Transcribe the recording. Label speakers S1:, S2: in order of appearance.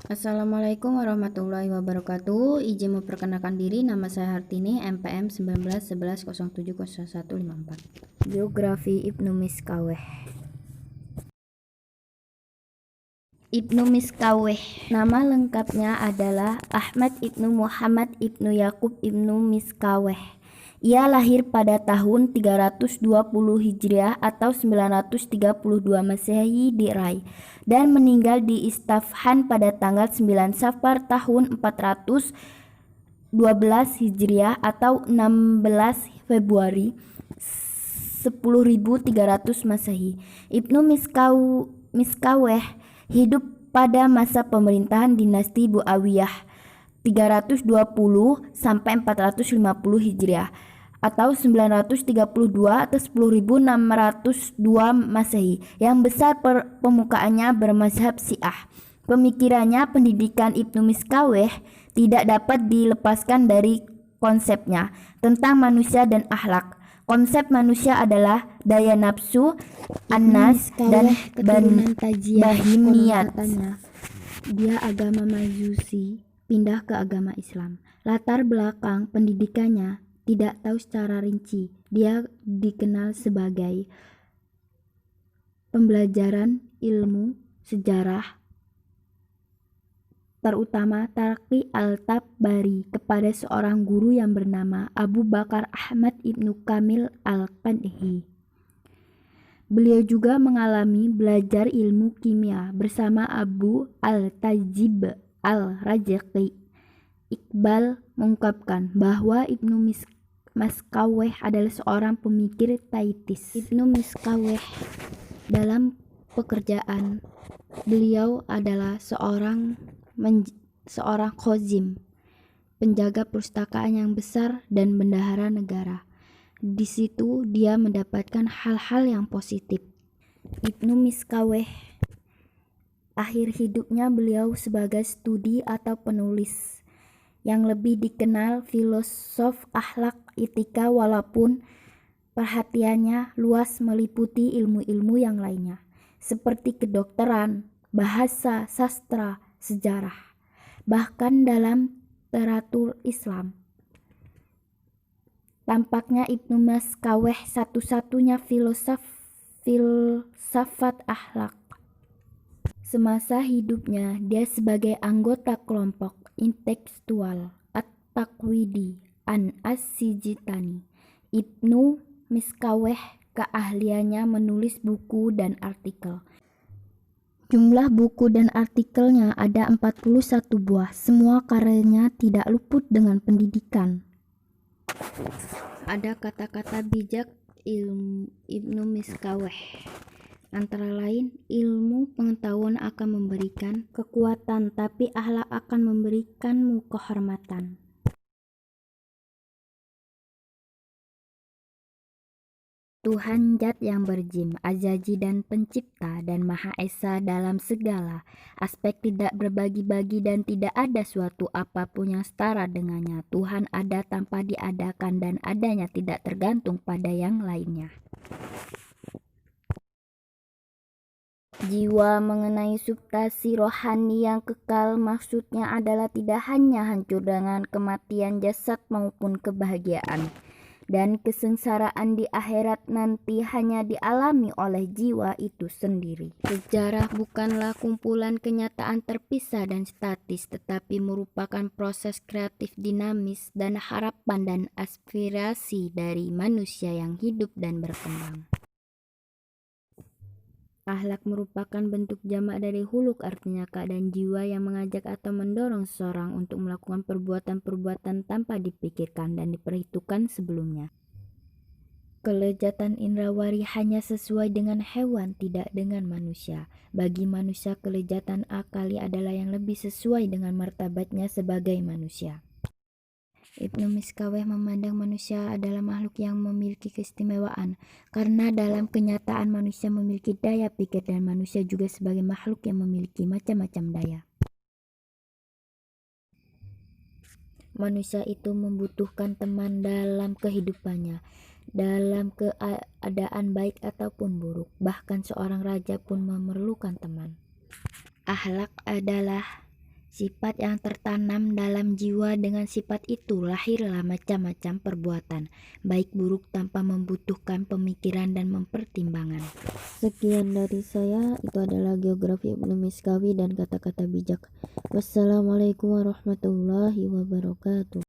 S1: Assalamualaikum warahmatullahi wabarakatuh. Izin memperkenalkan diri, nama saya Hartini, MPM 1911070154. Biografi Ibnu Miskaweh. Ibnu Miskaweh, nama lengkapnya adalah Ahmad Ibnu Muhammad Ibnu Yakub Ibnu Miskaweh. Ia lahir pada tahun 320 Hijriah atau 932 Masehi di Rai dan meninggal di Isfahan pada tanggal 9 Safar tahun 412 Hijriah atau 16 Februari 10.300 Masehi. Ibnu Miskaweh hidup pada masa pemerintahan dinasti Muawiyah 320 sampai 450 Hijriah atau 932 atau 10.602 Masehi, yang besar pemukaannya bermazhab Syiah. Pemikirannya, pendidikan Ibnu Miskaweh tidak dapat dilepaskan dari konsepnya tentang manusia dan akhlak. Konsep manusia adalah daya nafsu, anas, dan bahimiyat. Dia agama Majusi, pindah ke agama Islam. Latar belakang pendidikannya tidak tahu secara rinci. Dia dikenal sebagai pembelajaran ilmu sejarah, terutama Taqi al-Tabari, kepada seorang guru yang bernama Abu Bakar Ahmad Ibnu Kamil al-Qadhi. Beliau juga mengalami belajar ilmu kimia bersama Abu al-Tajib al-Rajaqi. Iqbal mengungkapkan bahwa Ibnu Miskaweh adalah seorang pemikir taitis. Ibnu Miskaweh dalam pekerjaan beliau adalah seorang khozim, penjaga perpustakaan yang besar dan bendahara negara. Di situ dia mendapatkan hal-hal yang positif. Ibnu Miskaweh akhir hidupnya beliau sebagai studi atau penulis, yang lebih dikenal filosof akhlak etika, walaupun perhatiannya luas meliputi ilmu-ilmu yang lainnya seperti kedokteran, bahasa, sastra, sejarah, bahkan dalam teratur Islam. Tampaknya Ibnu Miskaweh satu-satunya filsafat akhlak. Semasa hidupnya, dia sebagai anggota kelompok intelektual At-Taqwidi An-As-Sijistani. Ibnu Miskaweh keahliannya menulis buku dan artikel. Jumlah buku dan artikelnya ada 41 buah. Semua karyanya tidak luput dengan pendidikan. Ada kata-kata bijak Ibnu Miskaweh, antara lain, ilmu pengetahuan akan memberikan kekuatan, tapi akhlak akan memberikanmu kehormatan. Tuhan Zat yang berjim, ajazi dan pencipta dan Maha Esa dalam segala aspek, tidak berbagi-bagi dan tidak ada suatu apapun yang setara dengannya. Tuhan ada tanpa diadakan dan adanya tidak tergantung pada yang lainnya. Jiwa mengenai substansi rohani yang kekal, maksudnya adalah tidak hanya hancur dengan kematian jasad maupun kebahagiaan dan kesengsaraan di akhirat nanti hanya dialami oleh jiwa itu sendiri. Sejarah bukanlah kumpulan kenyataan terpisah dan statis, tetapi merupakan proses kreatif dinamis dan harapan dan aspirasi dari manusia yang hidup dan berkembang. Akhlak merupakan bentuk jamak dari huluk, artinya keadaan jiwa yang mengajak atau mendorong seseorang untuk melakukan perbuatan-perbuatan tanpa dipikirkan dan diperhitungkan sebelumnya. Kelezatan indrawari hanya sesuai dengan hewan, tidak dengan manusia. Bagi manusia, kelezatan akali adalah yang lebih sesuai dengan martabatnya sebagai manusia. Ibnu Miskaweh memandang manusia adalah makhluk yang memiliki keistimewaan, karena dalam kenyataan manusia memiliki daya pikir dan manusia juga sebagai makhluk yang memiliki macam-macam daya. Manusia itu membutuhkan teman dalam kehidupannya, dalam keadaan baik ataupun buruk. Bahkan seorang raja pun memerlukan teman. Akhlak adalah Sifat yang tertanam dalam jiwa, dengan sifat itu lahirlah macam-macam perbuatan, baik buruk tanpa membutuhkan pemikiran dan mempertimbangkan. Sekian dari saya, itu adalah Geografi Ibnu Miskawi dan kata-kata bijak. Wassalamualaikum warahmatullahi wabarakatuh.